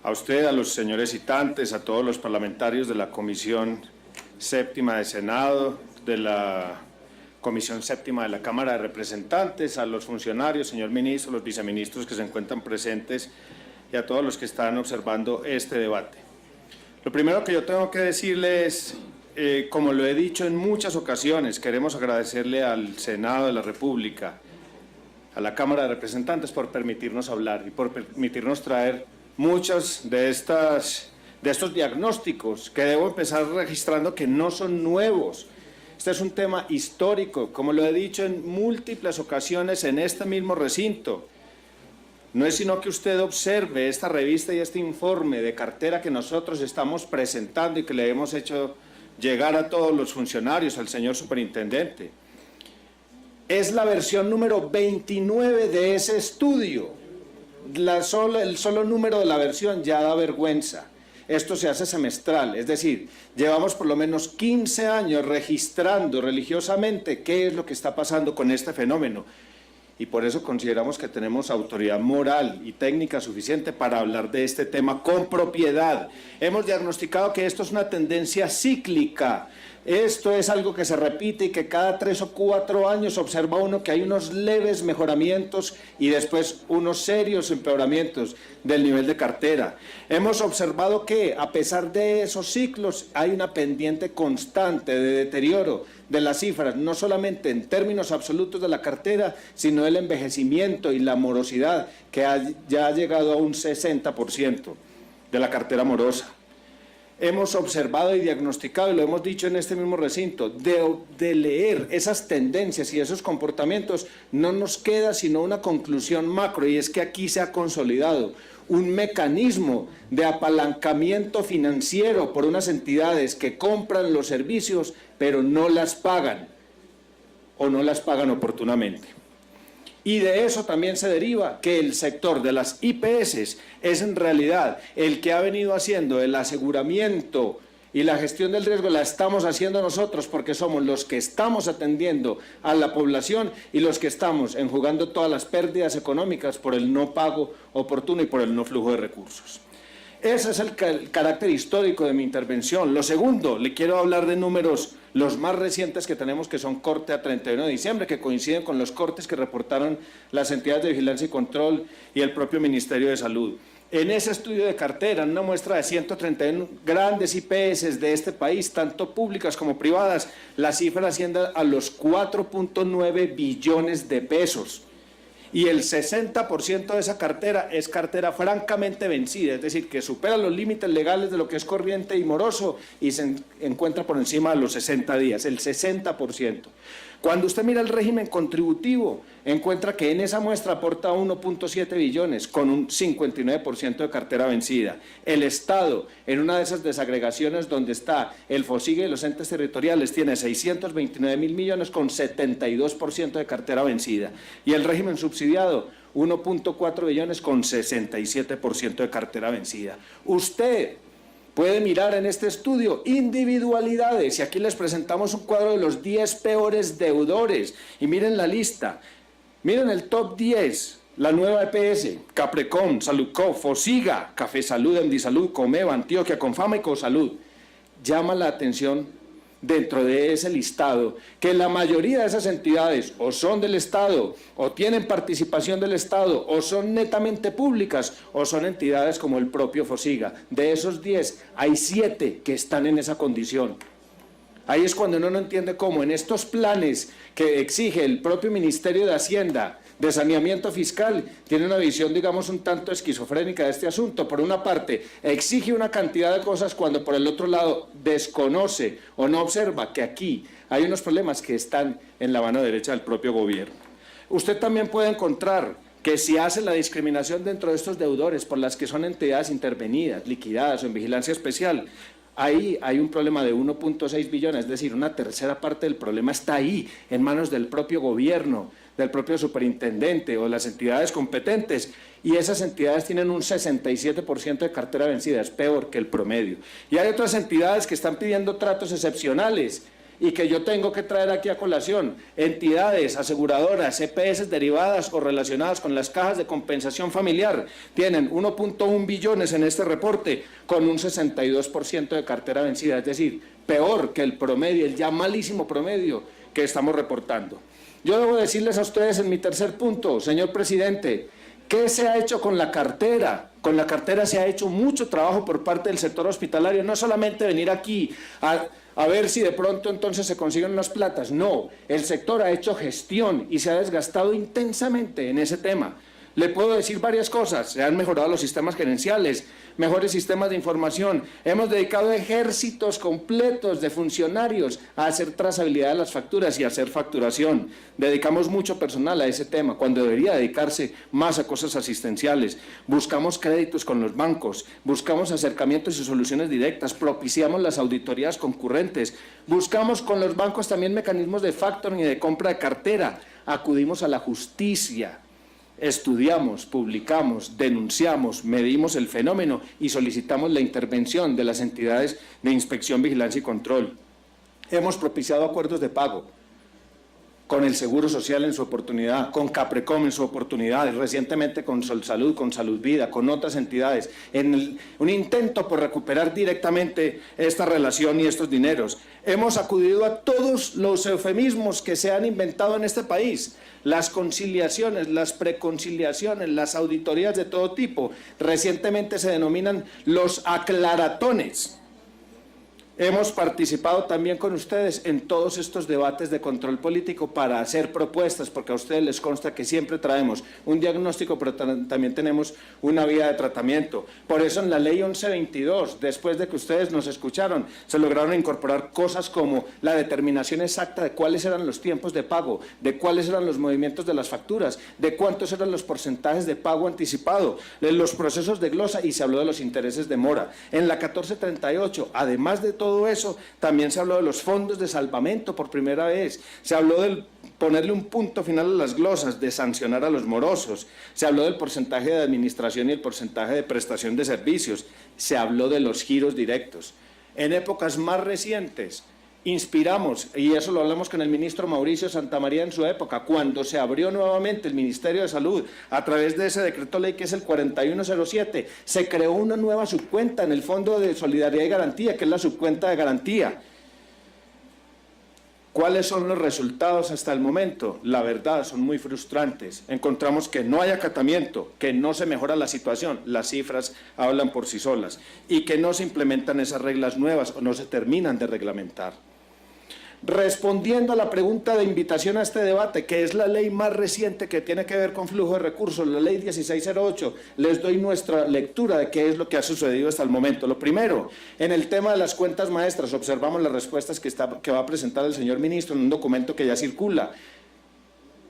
A usted, a los señores citantes, a todos los parlamentarios de la Comisión Séptima de Senado, de la Comisión Séptima de la Cámara de Representantes, a los funcionarios, señor ministro, los viceministros que se encuentran presentes y a todos los que están observando este debate. Lo primero que yo tengo que decirle es, como lo he dicho en muchas ocasiones, queremos agradecerle al Senado de la República, a la Cámara de Representantes por permitirnos hablar y por permitirnos traer muchos de estos diagnósticos que debo empezar registrando que no son nuevos. Este es un tema histórico, como lo he dicho en múltiples ocasiones en este mismo recinto. No es sino que usted observe esta revista y este informe de cartera que nosotros estamos presentando y que le hemos hecho llegar a todos los funcionarios, al señor superintendente. Es la versión número 29 de ese estudio. El solo número de la versión ya da vergüenza. Esto se hace semestral, es decir, llevamos por lo menos 15 años registrando religiosamente qué es lo que está pasando con este fenómeno. Y por eso consideramos que tenemos autoridad moral y técnica suficiente para hablar de este tema con propiedad. Hemos diagnosticado que esto es una tendencia cíclica. Esto es algo que se repite y que cada 3 o 4 años observa uno que hay unos leves mejoramientos y después unos serios empeoramientos del nivel de cartera. Hemos observado que a pesar de esos ciclos hay una pendiente constante de deterioro de las cifras, no solamente en términos absolutos de la cartera, sino el envejecimiento y la morosidad que ya ha llegado a un 60% de la cartera morosa. Hemos observado y diagnosticado, y lo hemos dicho en este mismo recinto, de leer esas tendencias y esos comportamientos no nos queda sino una conclusión macro, y es que aquí se ha consolidado un mecanismo de apalancamiento financiero por unas entidades que compran los servicios pero no las pagan o no las pagan oportunamente. Y de eso también se deriva que el sector de las IPS es en realidad el que ha venido haciendo el aseguramiento y la gestión del riesgo la estamos haciendo nosotros porque somos los que estamos atendiendo a la población y los que estamos enjugando todas las pérdidas económicas por el no pago oportuno y por el no flujo de recursos. Ese es el carácter histórico de mi intervención. Lo segundo, le quiero hablar de números, los más recientes que tenemos, que son corte a 31 de diciembre, que coinciden con los cortes que reportaron las entidades de vigilancia y control y el propio Ministerio de Salud. En ese estudio de cartera, en una muestra de 131 grandes IPS de este país, tanto públicas como privadas, la cifra asciende a los 4.9 billones de pesos. Y el 60% de esa cartera es cartera francamente vencida, es decir, que supera los límites legales de lo que es corriente y moroso y se encuentra por encima de los 60 días, el 60%. Cuando usted mira el régimen contributivo, encuentra que en esa muestra aporta 1.7 billones con un 59% de cartera vencida. El Estado, en una de esas desagregaciones donde está el FOSIGA y los entes territoriales, tiene 629.000 millones con 72% de cartera vencida. Y el régimen subsidiado, 1.4 billones con 67% de cartera vencida. Usted puede mirar en este estudio individualidades y aquí les presentamos un cuadro de los 10 peores deudores y miren la lista, miren el top 10, la nueva EPS, Caprecom, Saludco, Fosiga, Café Salud, Emdisalud, Comeva, Antioquia, Confama y Cosalud. Llama la atención dentro de ese listado que la mayoría de esas entidades o son del Estado o tienen participación del Estado o son netamente públicas o son entidades como el propio Fosiga. De esos 10 hay 7 que están en esa condición. Ahí es cuando uno no entiende cómo en estos planes que exige el propio Ministerio de Hacienda de saneamiento fiscal, tiene una visión, digamos, un tanto esquizofrénica de este asunto. Por una parte, exige una cantidad de cosas cuando por el otro lado desconoce o no observa que aquí hay unos problemas que están en la mano derecha del propio gobierno. Usted también puede encontrar que si hace la discriminación dentro de estos deudores por las que son entidades intervenidas, liquidadas o en vigilancia especial, ahí hay un problema de 1.6 billones, es decir, una tercera parte del problema está ahí, en manos del propio gobierno, del propio superintendente o de las entidades competentes, y esas entidades tienen un 67% de cartera vencida, es peor que el promedio. Y hay otras entidades que están pidiendo tratos excepcionales y que yo tengo que traer aquí a colación. Entidades aseguradoras, EPS derivadas o relacionadas con las cajas de compensación familiar tienen 1.1 billones en este reporte con un 62% de cartera vencida, es decir, peor que el promedio, el ya malísimo promedio que estamos reportando. Yo debo decirles a ustedes en mi tercer punto, señor presidente, ¿qué se ha hecho con la cartera? Con la cartera se ha hecho mucho trabajo por parte del sector hospitalario, no solamente venir aquí a ver si de pronto entonces se consiguen unas platas, no, el sector ha hecho gestión y se ha desgastado intensamente en ese tema. Le puedo decir varias cosas, se han mejorado los sistemas gerenciales, mejores sistemas de información, hemos dedicado ejércitos completos de funcionarios a hacer trazabilidad de las facturas y a hacer facturación. Dedicamos mucho personal a ese tema, cuando debería dedicarse más a cosas asistenciales. Buscamos créditos con los bancos, buscamos acercamientos y soluciones directas, propiciamos las auditorías concurrentes, buscamos con los bancos también mecanismos de factoring y de compra de cartera, acudimos a la justicia. Estudiamos, publicamos, denunciamos, medimos el fenómeno y solicitamos la intervención de las entidades de inspección, vigilancia y control. Hemos propiciado acuerdos de pago con el Seguro Social en su oportunidad, con Caprecom en su oportunidad, recientemente con Solsalud, con Salud Vida, con otras entidades, en un intento por recuperar directamente esta relación y estos dineros. Hemos acudido a todos los eufemismos que se han inventado en este país, las conciliaciones, las preconciliaciones, las auditorías de todo tipo, recientemente se denominan los aclaratones. Hemos participado también con ustedes en todos estos debates de control político para hacer propuestas, porque a ustedes les consta que siempre traemos un diagnóstico, pero también tenemos una vía de tratamiento. Por eso en la ley 1122, después de que ustedes nos escucharon, se lograron incorporar cosas como la determinación exacta de cuáles eran los tiempos de pago, de cuáles eran los movimientos de las facturas, de cuántos eran los porcentajes de pago anticipado, de los procesos de glosa, y se habló de los intereses de mora. En la 1438, además de todo eso, también se habló de los fondos de salvamento por primera vez, se habló de ponerle un punto final a las glosas, de sancionar a los morosos, se habló del porcentaje de administración y el porcentaje de prestación de servicios, se habló de los giros directos. En épocas más recientes inspiramos, y eso lo hablamos con el ministro Mauricio Santamaría en su época, cuando se abrió nuevamente el Ministerio de Salud, a través de ese decreto ley que es el 4107, se creó una nueva subcuenta en el Fondo de Solidaridad y Garantía, que es la subcuenta de garantía. ¿Cuáles son los resultados hasta el momento? La verdad, son muy frustrantes. Encontramos que no hay acatamiento, que no se mejora la situación, las cifras hablan por sí solas, y que no se implementan esas reglas nuevas o no se terminan de reglamentar. Respondiendo a la pregunta de invitación a este debate, que es la ley más reciente que tiene que ver con flujo de recursos, la ley 1608, les doy nuestra lectura de qué es lo que ha sucedido hasta el momento. Lo primero, en el tema de las cuentas maestras, observamos las respuestas que va a presentar el señor ministro en un documento que ya circula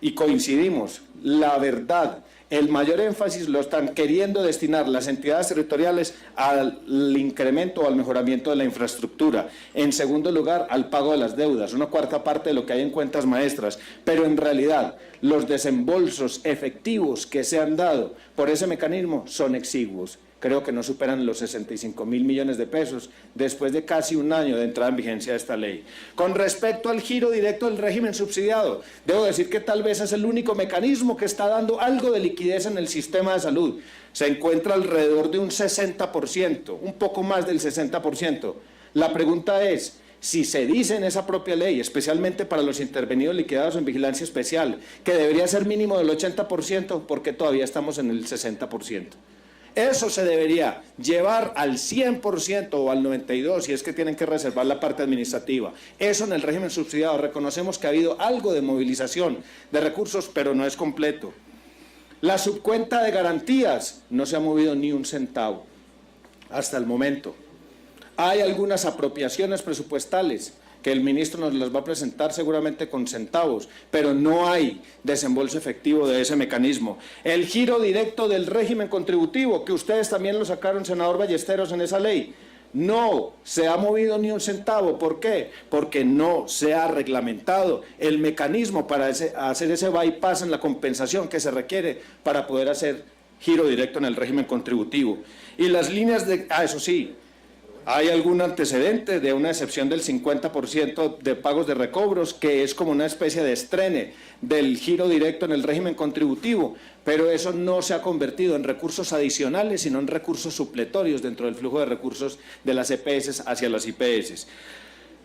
y coincidimos. La verdad, el mayor énfasis lo están queriendo destinar las entidades territoriales al incremento o al mejoramiento de la infraestructura. En segundo lugar, al pago de las deudas, una cuarta parte de lo que hay en cuentas maestras. Pero en realidad, los desembolsos efectivos que se han dado por ese mecanismo son exiguos. Creo que no superan los 65.000 millones de pesos después de casi un año de entrada en vigencia de esta ley. Con respecto al giro directo del régimen subsidiado, debo decir que tal vez es el único mecanismo que está dando algo de liquidez en el sistema de salud. Se encuentra alrededor de un 60%, un poco más del 60%. La pregunta es, si se dice en esa propia ley, especialmente para los intervenidos liquidados en vigilancia especial, que debería ser mínimo del 80%, ¿por qué todavía estamos en el 60%? Eso se debería llevar al 100% o al 92%, si es que tienen que reservar la parte administrativa. Eso en el régimen subsidiado. Reconocemos que ha habido algo de movilización de recursos, pero no es completo. La subcuenta de garantías no se ha movido ni un centavo hasta el momento. Hay algunas apropiaciones presupuestales que el ministro nos las va a presentar seguramente con centavos, pero no hay desembolso efectivo de ese mecanismo. El giro directo del régimen contributivo, que ustedes también lo sacaron, senador Ballesteros, en esa ley, no se ha movido ni un centavo. ¿Por qué? Porque no se ha reglamentado el mecanismo para hacer ese bypass en la compensación que se requiere para poder hacer giro directo en el régimen contributivo. Y las líneas de... eso sí, ¿Hay algún antecedente de una excepción del 50% de pagos de recobros, que es como una especie de estrene del giro directo en el régimen contributivo? Pero eso no se ha convertido en recursos adicionales, sino en recursos supletorios dentro del flujo de recursos de las EPS hacia las IPS.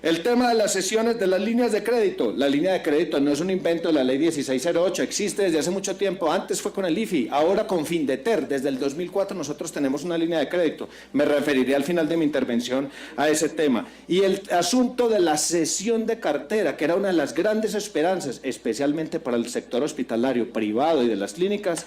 El tema de las cesiones de las líneas de crédito. La línea de crédito no es un invento de la ley 1608, existe desde hace mucho tiempo. Antes fue con el IFI, ahora con Findeter. Desde el 2004 nosotros tenemos una línea de crédito. Me referiré al final de mi intervención a ese tema. Y el asunto de la cesión de cartera, que era una de las grandes esperanzas, especialmente para el sector hospitalario, privado y de las clínicas.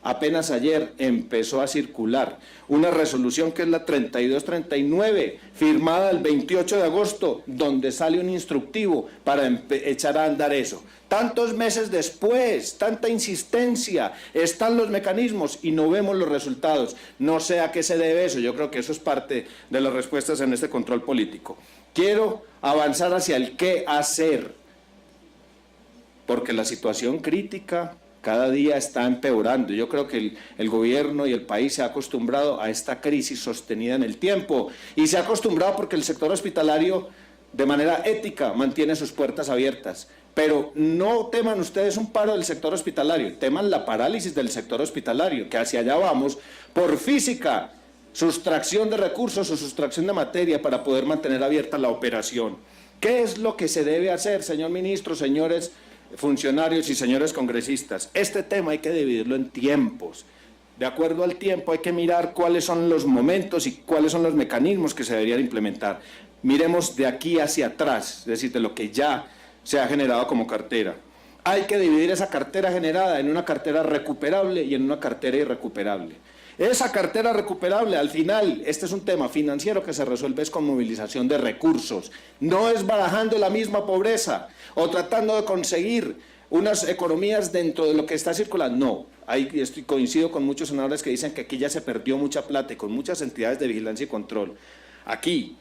Apenas ayer empezó a circular una resolución que es la 3239, firmada el 28 de agosto, donde sale un instructivo para echar a andar eso. Tantos meses después, tanta insistencia, están los mecanismos y no vemos los resultados. No sé a qué se debe eso, yo creo que eso es parte de las respuestas en este control político. Quiero avanzar hacia el qué hacer, porque la situación crítica cada día está empeorando. Yo creo que el gobierno y el país se ha acostumbrado a esta crisis sostenida en el tiempo y se ha acostumbrado porque el sector hospitalario de manera ética mantiene sus puertas abiertas. Pero no teman ustedes un paro del sector hospitalario, teman la parálisis del sector hospitalario, que hacia allá vamos por física, sustracción de recursos o sustracción de materia para poder mantener abierta la operación. ¿Qué es lo que se debe hacer, señor ministro, señores funcionarios y señores congresistas? Este tema hay que dividirlo en tiempos. De acuerdo al tiempo hay que mirar cuáles son los momentos y cuáles son los mecanismos que se deberían implementar. Miremos de aquí hacia atrás, es decir, de lo que ya se ha generado como cartera. Hay que dividir esa cartera generada en una cartera recuperable y en una cartera irrecuperable. Esa cartera recuperable, al final, este es un tema financiero que se resuelve es con movilización de recursos, no es barajando la misma pobreza o tratando de conseguir unas economías dentro de lo que está circulando. No, coincido con muchos senadores que dicen que aquí ya se perdió mucha plata y con muchas entidades de vigilancia y control. Aquí,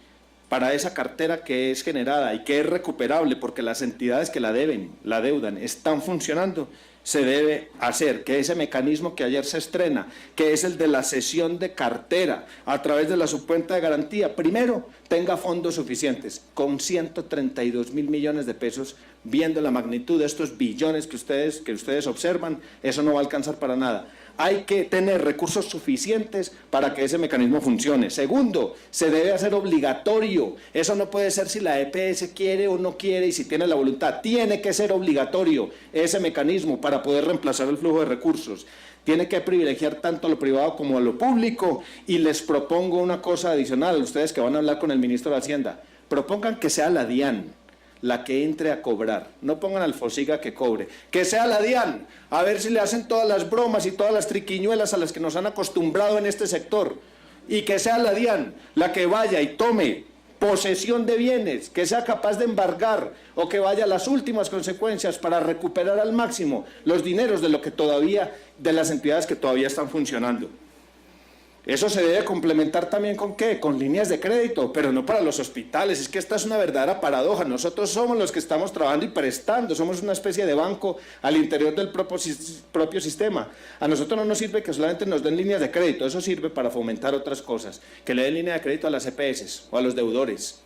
para esa cartera que es generada y que es recuperable porque las entidades que la deudan, están funcionando, se debe hacer que ese mecanismo que ayer se estrena, que es el de la cesión de cartera a través de la subcuenta de garantía, primero tenga fondos suficientes, con 132.000 millones de pesos, viendo la magnitud de estos billones que ustedes observan, eso no va a alcanzar para nada. Hay que tener recursos suficientes para que ese mecanismo funcione. Segundo, se debe hacer obligatorio. Eso no puede ser si la EPS quiere o no quiere y si tiene la voluntad. Tiene que ser obligatorio ese mecanismo para poder reemplazar el flujo de recursos. Tiene que privilegiar tanto a lo privado como a lo público. Y les propongo una cosa adicional, ustedes que van a hablar con el ministro de Hacienda. Propongan que sea la DIAN la que entre a cobrar, no pongan al Fosiga que cobre, que sea la DIAN, a ver si le hacen todas las bromas y todas las triquiñuelas a las que nos han acostumbrado en este sector, y que sea la DIAN la que vaya y tome posesión de bienes, que sea capaz de embargar o que vaya a las últimas consecuencias para recuperar al máximo los dineros de las entidades que todavía están funcionando. Eso se debe complementar también ¿con qué? Con líneas de crédito, pero no para los hospitales. Es que esta es una verdadera paradoja. Nosotros somos los que estamos trabajando y prestando, somos una especie de banco al interior del propio sistema. A nosotros no nos sirve que solamente nos den líneas de crédito, eso sirve para fomentar otras cosas, que le den línea de crédito a las EPS o a los deudores.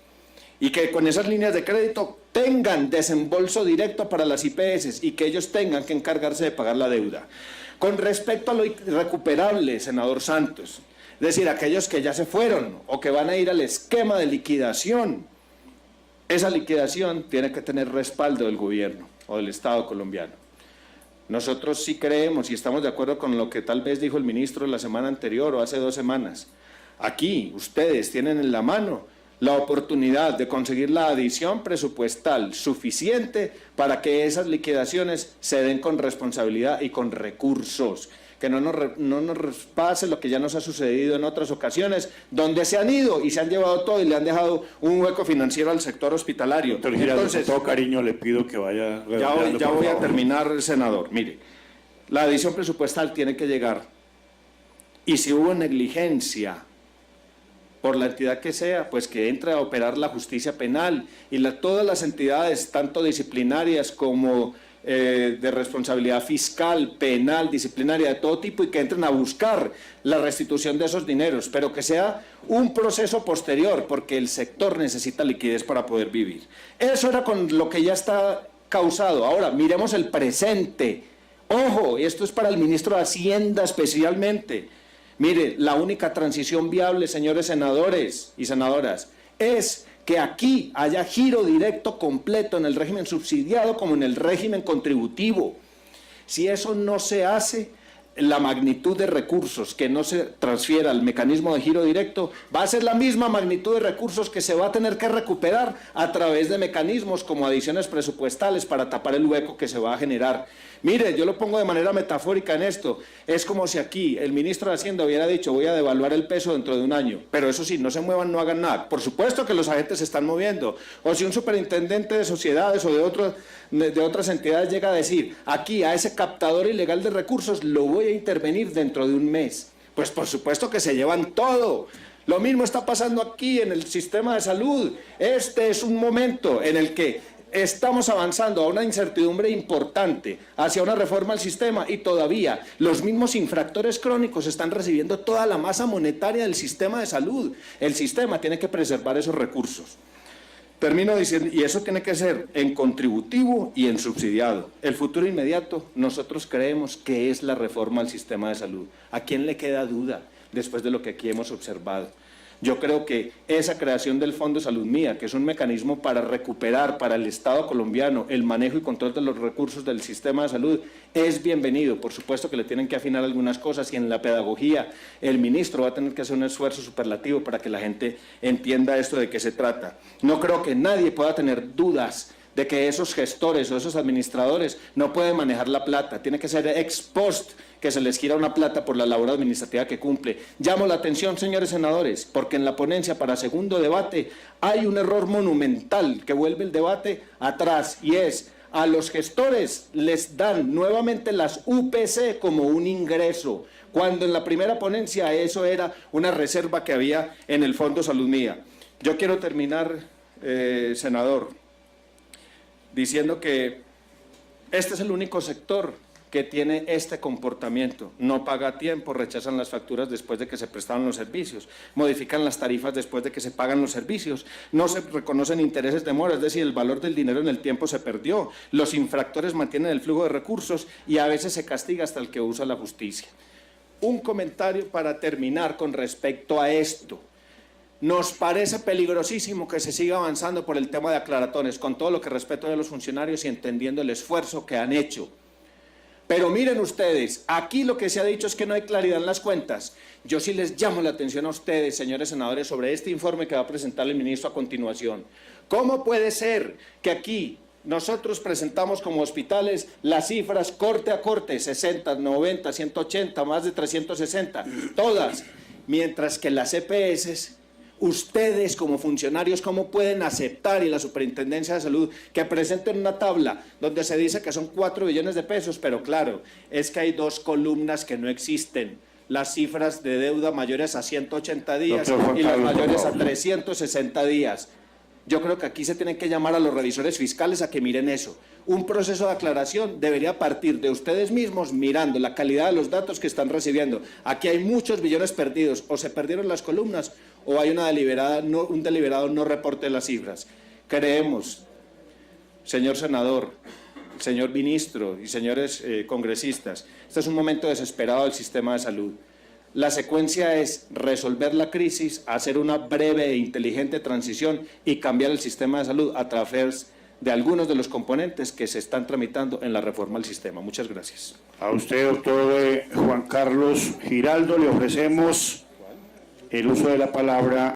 Y que con esas líneas de crédito tengan desembolso directo para las IPS y que ellos tengan que encargarse de pagar la deuda. Con respecto a lo irrecuperable, senador Santos, es decir, aquellos que ya se fueron o que van a ir al esquema de liquidación, esa liquidación tiene que tener respaldo del gobierno o del Estado colombiano. Nosotros sí creemos y estamos de acuerdo con lo que tal vez dijo el ministro la semana anterior o hace 2 semanas. Aquí ustedes tienen en la mano la oportunidad de conseguir la adición presupuestal suficiente para que esas liquidaciones se den con responsabilidad y con recursos, que no nos pase lo que ya nos ha sucedido en otras ocasiones, donde se han ido y se han llevado todo y le han dejado un hueco financiero al sector hospitalario. Entonces, con todo cariño le pido que vaya redondeando. Ya voy a terminar, senador. Mire, la adición presupuestal tiene que llegar y si hubo negligencia por la entidad que sea, pues que entre a operar la justicia penal y todas las entidades, tanto disciplinarias como de responsabilidad fiscal, penal, disciplinaria, de todo tipo, y que entren a buscar la restitución de esos dineros, pero que sea un proceso posterior, porque el sector necesita liquidez para poder vivir. Eso era con lo que ya está causado. Ahora, miremos el presente. Ojo, esto es para el ministro de Hacienda especialmente. Mire, la única transición viable, señores senadores y senadoras, es que aquí haya giro directo completo en el régimen subsidiado como en el régimen contributivo. Si eso no se hace, la magnitud de recursos que no se transfiera al mecanismo de giro directo va a ser la misma magnitud de recursos que se va a tener que recuperar a través de mecanismos como adiciones presupuestales para tapar el hueco que se va a generar. Mire, yo lo pongo de manera metafórica en esto. Es como si aquí el ministro de Hacienda hubiera dicho: voy a devaluar el peso dentro de un año, pero eso sí, no se muevan, no hagan nada. Por supuesto que los agentes se están moviendo. O si un superintendente de sociedades o de otras entidades llega a decir: aquí a ese captador ilegal de recursos lo voy a intervenir dentro de un mes, pues por supuesto que se llevan todo. Lo mismo está pasando aquí en el sistema de salud. Este es un momento en el que estamos avanzando a una incertidumbre importante hacia una reforma al sistema, y todavía los mismos infractores crónicos están recibiendo toda la masa monetaria del sistema de salud. El sistema tiene que preservar esos recursos. Termino diciendo, y eso tiene que ser en contributivo y en subsidiado. El futuro inmediato, nosotros creemos que es la reforma al sistema de salud. ¿A quién le queda duda después de lo que aquí hemos observado? Yo creo que esa creación del Fondo Salud Mía, que es un mecanismo para recuperar para el Estado colombiano el manejo y control de los recursos del sistema de salud, es bienvenido. Por supuesto que le tienen que afinar algunas cosas, y en la pedagogía el ministro va a tener que hacer un esfuerzo superlativo para que la gente entienda esto de qué se trata. No creo que nadie pueda tener dudas de que esos gestores o esos administradores no pueden manejar la plata. Tiene que ser ex post que se les gira una plata por la labor administrativa que cumple. Llamo la atención, señores senadores, porque en la ponencia para segundo debate hay un error monumental que vuelve el debate atrás, y es: a los gestores les dan nuevamente las UPC como un ingreso, cuando en la primera ponencia eso era una reserva que había en el Fondo Salud Mía. Yo quiero terminar, senador, diciendo que este es el único sector que tiene este comportamiento. No paga a tiempo, rechazan las facturas después de que se prestaron los servicios, modifican las tarifas después de que se pagan los servicios, no se reconocen intereses de mora, es decir, el valor del dinero en el tiempo se perdió, los infractores mantienen el flujo de recursos y a veces se castiga hasta el que usa la justicia. Un comentario para terminar con respecto a esto. Nos parece peligrosísimo que se siga avanzando por el tema de aclaratones, con todo lo que respeto de los funcionarios y entendiendo el esfuerzo que han hecho. Pero miren ustedes, aquí lo que se ha dicho es que no hay claridad en las cuentas. Yo sí les llamo la atención a ustedes, señores senadores, sobre este informe que va a presentar el ministro a continuación. ¿Cómo puede ser que aquí nosotros presentamos como hospitales las cifras corte a corte, 60, 90, 180, más de 360, todas, mientras que las EPS... Ustedes como funcionarios, ¿cómo pueden aceptar, y la Superintendencia de Salud, que presenten una tabla donde se dice que son 4 billones de pesos? Pero claro, es que hay 2 columnas que no existen. Las cifras de deuda mayores a 180 días y las mayores a 360 días. Yo creo que aquí se tienen que llamar a los revisores fiscales a que miren eso. Un proceso de aclaración debería partir de ustedes mismos, mirando la calidad de los datos que están recibiendo. Aquí hay muchos billones perdidos, o se perdieron las columnas o hay un deliberado no reporte de las cifras. Creemos, señor senador, señor ministro y señores congresistas, este es un momento desesperado del sistema de salud. La secuencia es resolver la crisis, hacer una breve e inteligente transición y cambiar el sistema de salud a través de algunos de los componentes que se están tramitando en la reforma al sistema. Muchas gracias. A usted, doctor Juan Carlos Giraldo, le ofrecemos el uso de la palabra